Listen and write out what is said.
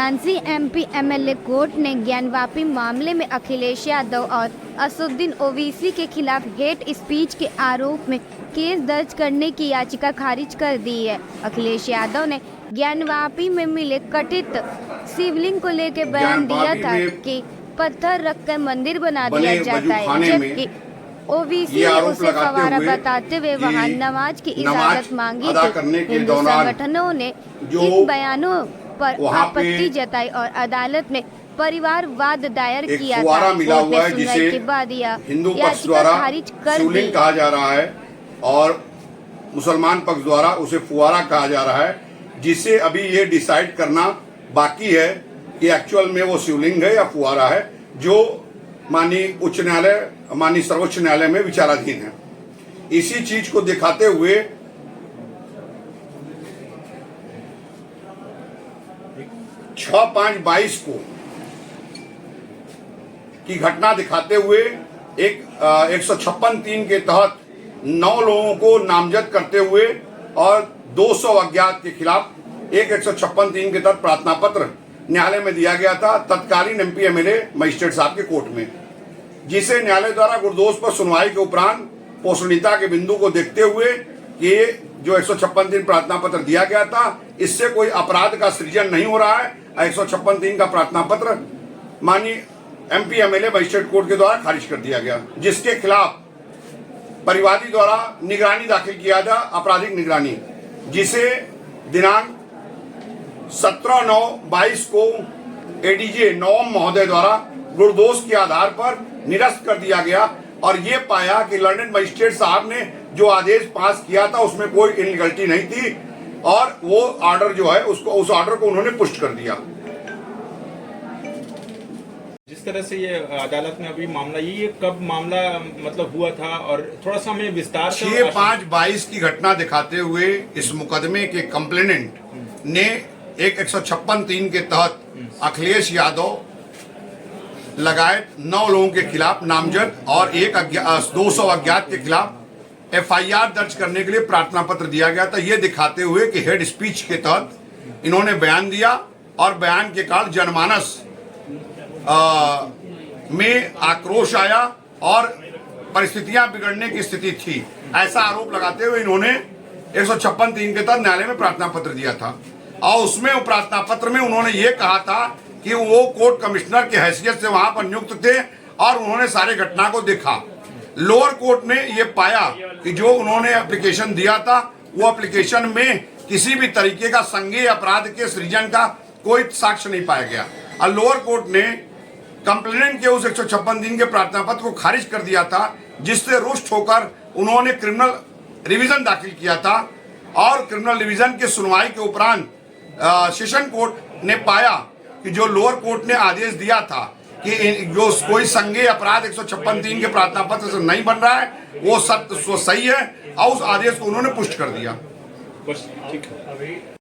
Jhansi MP MLA court ने ज्ञानवापी मामले में अखिलेश यादव और असदुद्दीन ओवैसी के खिलाफ हेट स्पीच के आरोप में केस दर्ज करने की याचिका खारिज कर दी है। अखिलेश यादव ने ज्ञानवापी में मिले कथित शिवलिंग को लेकर बयान दिया था कि पत्थर रखकर मंदिर बना दिया जाता है, जबकि ओवैसी ने उसे फवारा बताते हुए वहां नमाज की इजाजत मांगी थी। हिंदू संगठनों ने इन बयानों पर आपत्ति जताई और अदालत में परिवारवाद दायर किया था। कोर्ट ने सुनवाई के बाद यह याचिका खारिज कर दी। कहा जा रहा है और मुसलमान पक्ष द्वारा उसे फुवारा कहा जा रहा है, जिसे अभी ये डिसाइड करना बाकी है कि एक्चुअल में वो शिवलिंग है या फुवारा है, जो माननीय उच्च न्यायालय माननीय सर्वोच्च न्यायालय में विचाराधीन है। इसी चीज को दिखाते हुए 6/5/22 को की घटना दिखाते हुए एक 156(3) के तहत 9 लोगों को नामजद करते हुए और 200 अज्ञात के खिलाफ एक 156(3) के तहत प्रार्थना पत्र न्यायालय में दिया गया था तत्कालीन एमपी एमएलए मजिस्ट्रेट साहब के कोर्ट में, जिसे न्यायालय द्वारा गुरदोष पर सुनवाई के उपरांत पोषणीयता के बिंदु को देखते हुए ये जो 156(3) प्रार्थना पत्र दिया गया था, इससे कोई अपराध का सृजन नहीं हो रहा है। 156(3) का प्रार्थना पत्र माननीय एमपी एमएलए मजिस्ट्रेट कोर्ट के द्वारा खारिज कर दिया गया, जिसके खिलाफ परिवादी द्वारा निगरानी दाखिल किया था, आपराधिक निगरानी, जिसे दिनांक 17/9/22 को एडीजे नवम महोदय द्वारा गुरदोष के आधार पर निरस्त कर दिया गया और ये पाया कि लर्नेड मजिस्ट्रेट साहब ने जो आदेश पास किया था उसमें कोई इलीगलिटी नहीं थी और वो ऑर्डर जो है उस ऑर्डर को उन्होंने पुष्ट कर दिया। जिस तरह से ये अदालत में अभी मामला ये कब मामला मतलब हुआ था और थोड़ा सा हमें विस्तार से 6/5/22 की घटना दिखाते हुए इस मुकदमे के कंप्लेनेंट ने एक 156(3) के तहत अखिलेश यादव लगाए 9 लोगों के खिलाफ नामजद और 200 अज्ञात के खिलाफ एफआईआर दर्ज करने के लिए प्रार्थना पत्र दिया गया था, ये दिखाते हुए कि हेड स्पीच के तहत इन्होंने बयान दिया और बयान के कारण जनमानस में आक्रोश आया और परिस्थितियां बिगड़ने की स्थिति थी, ऐसा आरोप लगाते हुए इन्होंने 156(3) के तहत न्यायालय में प्रार्थना पत्र दिया था और उसमें वो प्रार्थना पत्र में उन्होंने ये कहा था कि वो कोर्ट कमिश्नर की हैसियत से वहां पर नियुक्त थे और उन्होंने सारे घटना को देखा। लोअर कोर्ट ने ये पाया कि जो उन्होंने एप्लीकेशन दिया था वो एप्लीकेशन में किसी भी तरीके का संज्ञेय अपराध के सृजन का कोई साक्ष्य नहीं पाया गया और लोअर कोर्ट ने कंप्लेनेंट के उस 156(3) के प्रार्थना पत्र को खारिज कर दिया था, जिससे रुष्ट होकर उन्होंने क्रिमिनल रिवीजन दाखिल किया था और क्रिमिनल रिवीजन के सुनवाई के उपरांत सेशन कोर्ट ने पाया कि जो लोअर कोर्ट ने आदेश दिया था कि जो कोई संज्ञेय अपराध 156(3) के प्रार्थना पत्र से नहीं बन रहा है वो सही है और उस आदेश को उन्होंने पुष्ट कर दिया। बस ठीक है।